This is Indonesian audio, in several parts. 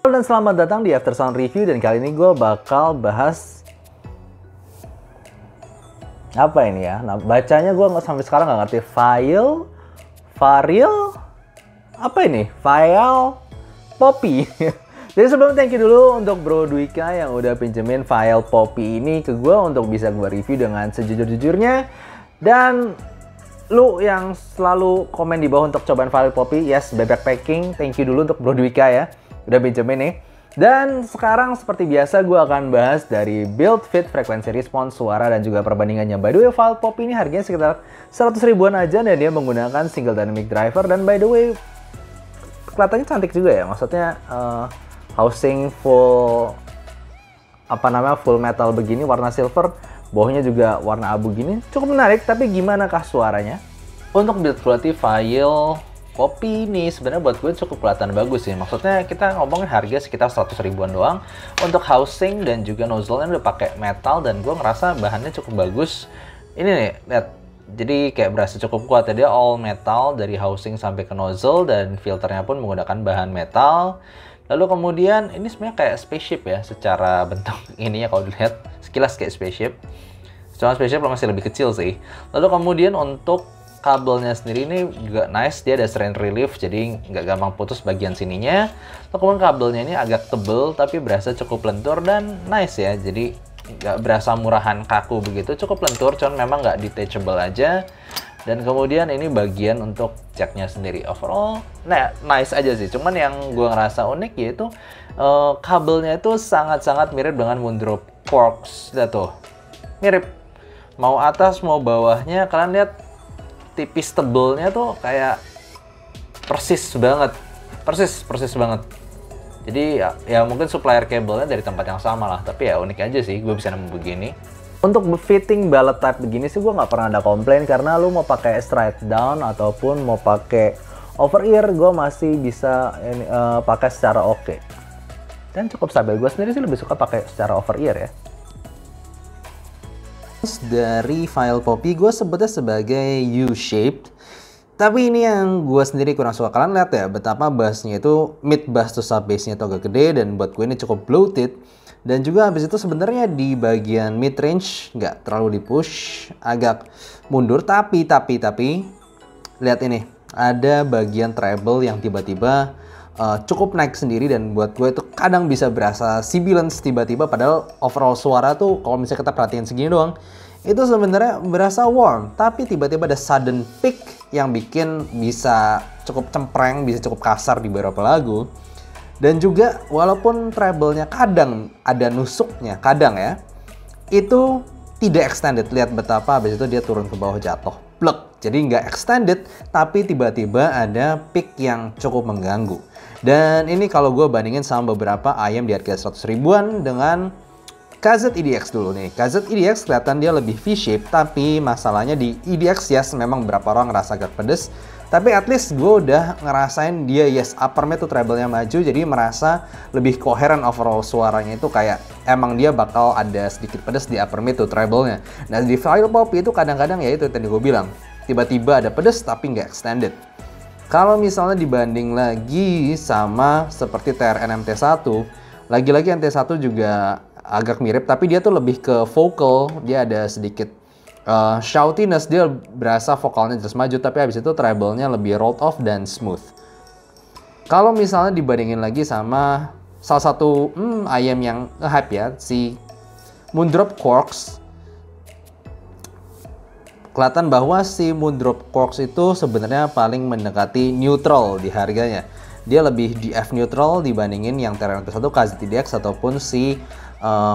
Halo dan selamat datang di After Sound Review, dan kali ini gue bakal bahas apa ini ya? Nah, bacanya gue sampai sekarang nggak ngerti. Varial, apa ini? File Poppy. Jadi sebelum thank you dulu untuk Bro Dwika yang udah pinjemin file Poppy ini ke gue untuk bisa gue review dengan sejujur-jujurnya. Dan lu yang selalu komen di bawah untuk cobaan file Poppy, yes, bebek packing, thank you dulu untuk Bro Dwika ya, udah pinjemin nih. Dan sekarang seperti biasa gue akan bahas dari build, fit, frekuensi respons, suara, dan juga perbandingannya. By the way, file Poppy ini harganya sekitar 100 ribuan aja, dan dia menggunakan single dynamic driver. Dan by the way, kelihatannya cantik juga ya, maksudnya housing full full metal begini, warna silver, bawahnya juga warna abu gini, cukup menarik. Tapi gimana kah suaranya? Untuk build quality file Poppy ini sebenarnya buat gue cukup kelihatan bagus sih. Maksudnya kita ngomongin harga sekitar 100 ribuan doang. Untuk housing dan juga nozzle-nya udah pakai metal, dan gue ngerasa bahannya cukup bagus. Ini nih, lihat. Jadi kayak berasa cukup kuat ya, dia all metal dari housing sampai ke nozzle, dan filternya pun menggunakan bahan metal. Lalu kemudian ini sebenarnya kayak spaceship ya secara bentuk ini ya, kalau dilihat sekilas kayak spaceship. Cuma spaceship masih lebih kecil sih. Lalu kemudian untuk kabelnya sendiri ini juga nice, dia ada strain relief, jadi nggak gampang putus bagian sininya. Lalu kemudian kabelnya ini agak tebel tapi berasa cukup lentur dan nice ya, jadi nggak berasa murahan kaku begitu, cukup lentur, cuman memang nggak detachable aja. Dan kemudian ini bagian untuk jacknya sendiri, overall nah nice aja sih. Cuman yang gue ngerasa unik yaitu kabelnya itu sangat-sangat mirip dengan Moondrop Quartz. Lihat tuh, mirip, mau atas mau bawahnya, kalian lihat tipis tebelnya tuh kayak persis banget. Jadi ya mungkin supplier kabelnya dari tempat yang sama lah, tapi ya unik aja sih gue bisa nemu begini. Untuk fitting ballot type begini sih gue nggak pernah ada komplain, karena lu mau pakai straight down ataupun mau pakai over ear, gue masih bisa pakai secara oke. Dan cukup stabil. Gue sendiri sih lebih suka pakai secara over ear ya. Dari file Poppy gue sebutnya sebagai U-shaped. Tapi ini yang gue sendiri kurang suka. Kalian lihat ya betapa bassnya itu mid bass to sub bassnya itu agak gede, dan buat gue ini cukup bloated. Dan juga habis itu sebenarnya di bagian mid range nggak terlalu di push, agak mundur. Tapi lihat ini, ada bagian treble yang tiba-tiba cukup naik sendiri, dan buat gue itu kadang bisa berasa sibilance tiba-tiba, padahal overall suara tuh kalau misalnya kita perhatiin segini doang itu sebenarnya berasa warm, tapi tiba-tiba ada sudden peak yang bikin bisa cukup cempreng, bisa cukup kasar di beberapa lagu. Dan juga walaupun treble-nya kadang ada nusuknya, kadang ya, itu tidak extended. Lihat betapa habis itu dia turun ke bawah jatuh, plek. Jadi nggak extended, tapi tiba-tiba ada peak yang cukup mengganggu. Dan ini kalau gue bandingin sama beberapa ayam di harga 100 ribuan dengan KZ EDX dulu nih. KZ EDX kelihatan dia lebih V-shape, tapi masalahnya di EDX yes, memang beberapa orang ngerasa agak pedes. Tapi at least gue udah ngerasain dia yes, upper mid tuh treble-nya maju, jadi merasa lebih koheren overall suaranya itu, kayak emang dia bakal ada sedikit pedes di upper mid tuh treble-nya. Nah di file Poppy itu kadang-kadang ya itu tadi gue bilang, tiba-tiba ada pedes tapi nggak extended. Kalau misalnya dibanding lagi sama seperti TRN MT1, lagi-lagi MT1 juga agak mirip, tapi dia tuh lebih ke vocal, dia ada sedikit shoutiness, dia berasa vokalnya jelas maju, tapi habis itu treble-nya lebih rolled off dan smooth. Kalau misalnya dibandingin lagi sama salah satu ayam yang hype ya, si Moondrop Quartz, kelihatan bahwa si Moondrop Quartz itu sebenarnya paling mendekati neutral di harganya. Dia lebih di F neutral dibandingin yang TRN-1, KZ-TDX ataupun si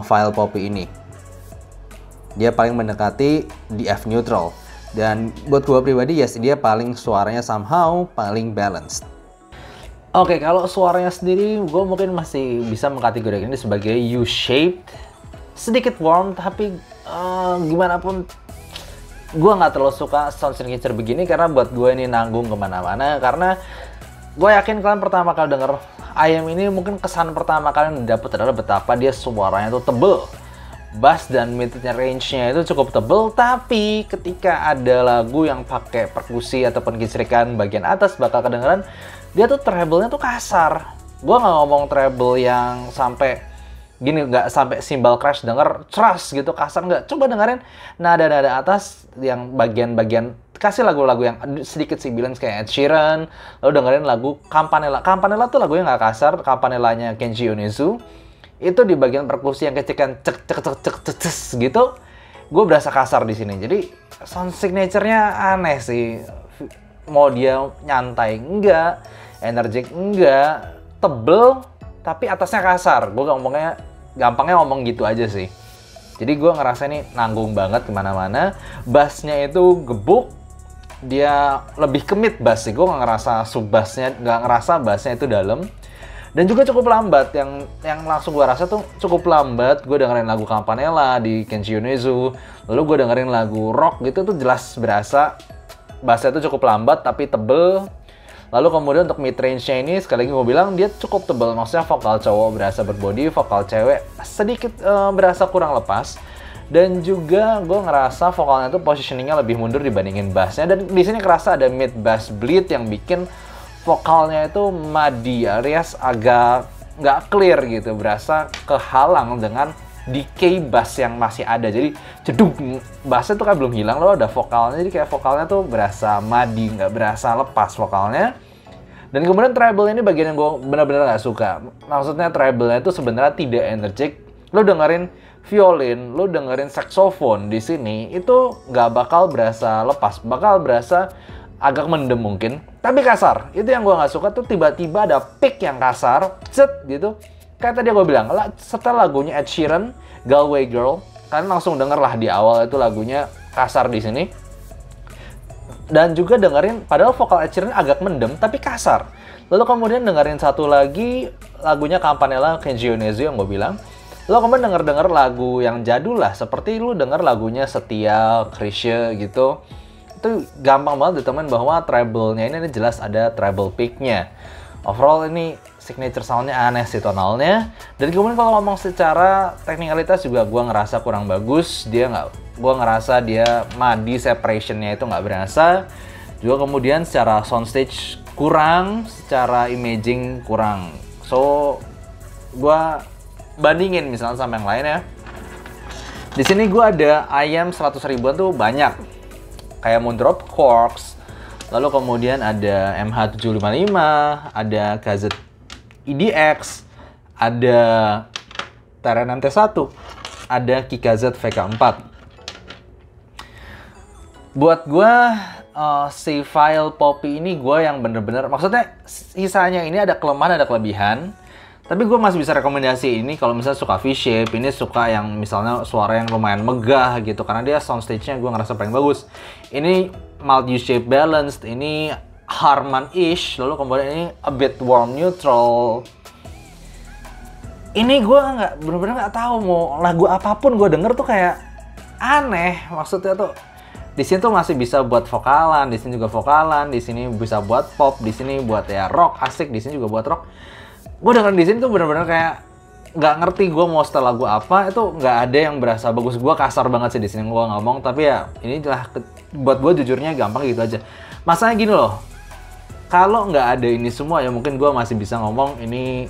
file Poppy ini. Dia paling mendekati di F neutral. Dan buat gue pribadi yes, dia paling suaranya somehow paling balanced. Oke, kalau suaranya sendiri gue mungkin masih bisa mengkategorikan ini sebagai U-shaped. Sedikit warm, tapi gimana pun gue nggak terlalu suka sound signature begini, karena buat gue ini nanggung kemana-mana. Karena gue yakin kalian pertama kali denger ayam ini, mungkin kesan pertama kalian dapet adalah betapa dia suaranya tuh tebel. Bass dan mid-nya range-nya itu cukup tebel, tapi ketika ada lagu yang pakai perkusi ataupun kecerikan bagian atas bakal kedengeran dia tuh treble-nya tuh kasar. Gue nggak ngomong treble yang sampai gini, nggak sampai cymbal crash denger ceras gitu, kasar, nggak. Coba dengerin nada-nada atas yang bagian-bagian, kasih lagu-lagu yang sedikit sibilan kayak Ed Sheeran, lalu dengerin lagu Campanella. Campanella tuh lagunya nggak kasar, Campanellanya Kenji Yonezu. Itu di bagian perkusi yang kecikan cek cek cek cek cek cek gitu, gue berasa kasar di sini. Jadi sound signature-nya aneh sih. Mau dia nyantai enggak, energik enggak, tebel tapi atasnya kasar. Gue gampangnya ngomong gitu aja sih. Jadi gue ngerasa ini nanggung banget kemana-mana. Bassnya itu gebuk, dia lebih ke mid bass sih. Gue nggak ngerasa sub bassnya, nggak ngerasa bassnya itu dalam. Dan juga cukup lambat, yang langsung gue rasa tuh cukup lambat. Gue dengerin lagu Campanella di Kenji Yonezu, lalu gue dengerin lagu rock gitu tuh jelas berasa bassnya tuh cukup lambat tapi tebel. Lalu kemudian untuk mid range-nya ini sekali lagi gue bilang dia cukup tebel, maksudnya vokal cowok berasa berbody, vokal cewek sedikit berasa kurang lepas. Dan juga gue ngerasa vokalnya tuh positioningnya lebih mundur dibandingin bassnya. Dan di sini kerasa ada mid bass bleed yang bikin vokalnya itu muddy alias agak nggak clear gitu, berasa kehalang dengan decay bass yang masih ada. Jadi cedung, bassnya tuh kan belum hilang, loh ada vokalnya, jadi kayak vokalnya tuh berasa muddy, nggak berasa lepas vokalnya. Dan kemudian treble ini bagian yang gue benar-benar nggak suka. Maksudnya treble-nya itu sebenarnya tidak energik. Lo dengerin violin, lo dengerin saxophone di sini itu nggak bakal berasa lepas, bakal berasa agak mendem mungkin, tapi kasar. Itu yang gue nggak suka tuh, tiba-tiba ada pick yang kasar, set gitu. Kayak tadi gue bilang, setelah lagunya Ed Sheeran, Galway Girl, kalian langsung denger lah di awal itu lagunya kasar di sini. Dan juga dengerin, padahal vokal Ed Sheeran agak mendem, tapi kasar. Lalu kemudian dengerin satu lagi, lagunya Campanella Kenji Yonezu yang gue bilang. Lalu kemudian denger lagu yang jadul lah, seperti lu denger lagunya Setia, Krisye gitu. Itu gampang banget ditemuin bahwa treble-nya ini jelas ada treble pick-nya. Overall ini signature sound-nya aneh sih tonalnya. Dan kemudian kalau ngomong secara teknikalitas juga gue ngerasa kurang bagus. Gue ngerasa dia muddy, separation-nya itu nggak berasa. Juga kemudian secara soundstage kurang, secara imaging kurang. So gue bandingin misalnya sama yang lain ya. Di sini gue ada ayam 100 ribuan tuh banyak. Kayak Moondrop Quarks, lalu kemudian ada MH755, ada KZ EDX, ada Teren MT1, ada KKZ VK4. Buat gue, si file Poppy ini gue yang bener-bener, maksudnya sisanya ini ada kelemahan, ada kelebihan. Tapi gue masih bisa rekomendasi ini kalau misalnya suka V-shape, ini suka yang misalnya suara yang lumayan megah gitu, karena dia soundstage-nya gue ngerasa paling bagus. Ini mild U-shape balanced, ini Harman-ish, lalu kemudian ini a bit warm neutral. Ini gue bener-bener nggak tahu mau lagu apapun gue denger tuh kayak aneh, maksudnya tuh di sini tuh masih bisa buat vokalan, di sini juga vokalan, di sini bisa buat pop, di sini buat ya rock asik, di sini juga buat rock. Gue dengerin di sini tuh bener-bener kayak nggak ngerti gue mau setel lagu apa, itu nggak ada yang berasa bagus. Gue kasar banget sih di sini gue ngomong, tapi ya ini lah buat gue jujurnya gampang gitu aja. Masalahnya gini loh, kalau nggak ada ini semua ya mungkin gue masih bisa ngomong ini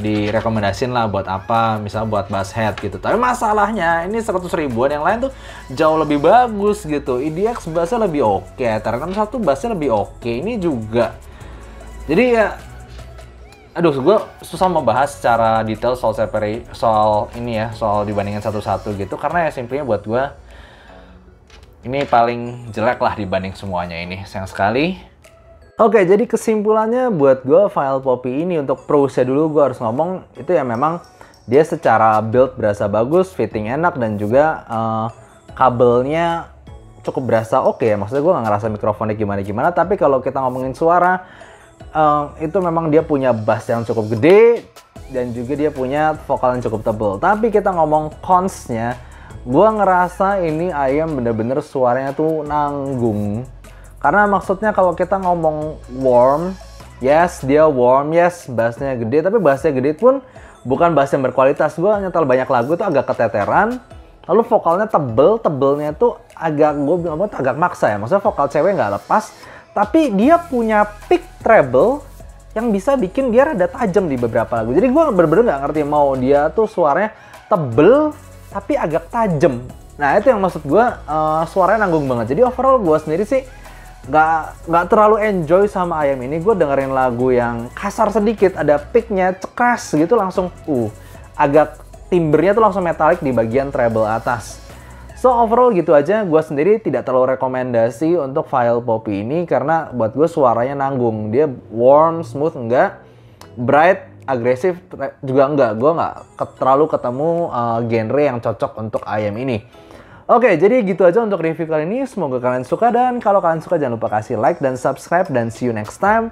direkomendasin lah buat apa, misalnya buat bass head gitu. Tapi masalahnya ini 100 ribuan yang lain tuh jauh lebih bagus gitu. EDX bassnya lebih oke, TR61 bassnya lebih oke, ini juga. Jadi ya aduh, gue susah mau bahas secara detail soal ini ya, soal dibandingin satu-satu gitu, karena ya simpelnya buat gue ini paling jelek lah dibanding semuanya ini, sayang sekali. Oke, jadi kesimpulannya buat gue file Poppy ini untuk pros-nya dulu gue harus ngomong itu ya memang dia secara build berasa bagus, fitting enak, dan juga kabelnya cukup berasa oke ya. Maksudnya gue nggak ngerasa mikrofonnya gimana-gimana, tapi kalau kita ngomongin suara itu memang dia punya bass yang cukup gede dan juga dia punya vokal yang cukup tebal. Tapi kita ngomong cons-nya, gue ngerasa ini ayam bener-bener suaranya tuh nanggung. Karena maksudnya kalau kita ngomong warm, yes dia warm, yes bassnya gede, tapi bassnya gede pun bukan bass yang berkualitas. Gue nyetel banyak lagu tuh agak keteteran, lalu vokalnya tebelnya tuh agak, gue bilang agak maksa ya. Maksudnya vokal cewek nggak lepas, tapi dia punya pick treble yang bisa bikin dia rada tajam di beberapa lagu. Jadi gue bener-bener nggak ngerti mau dia tuh suaranya tebel tapi agak tajam. Nah itu yang maksud gue, suaranya nanggung banget. Jadi overall gue sendiri sih nggak terlalu enjoy sama Ayam ini. Gue dengerin lagu yang kasar sedikit, ada peaknya cekas gitu langsung agak timbernya tuh langsung metalik di bagian treble atas. So overall gitu aja, gue sendiri tidak terlalu rekomendasi untuk File Poppy ini karena buat gue suaranya nanggung. Dia warm, smooth enggak, bright, agresif juga enggak. Gue nggak terlalu ketemu genre yang cocok untuk Ayam ini. Oke, jadi gitu aja untuk review kali ini. Semoga kalian suka, dan kalau kalian suka jangan lupa kasih like dan subscribe, dan see you next time.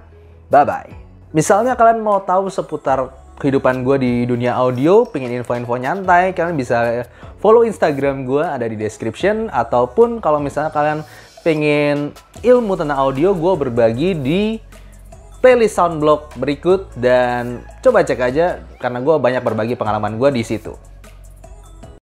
Bye-bye. Misalnya kalian mau tahu seputar kehidupan gue di dunia audio, pengen info-info nyantai, kalian bisa follow Instagram gue, ada di description. Ataupun kalau misalnya kalian pengen ilmu tentang audio, gue berbagi di playlist Soundblock berikut. Dan coba cek aja, karena gue banyak berbagi pengalaman gue di situ.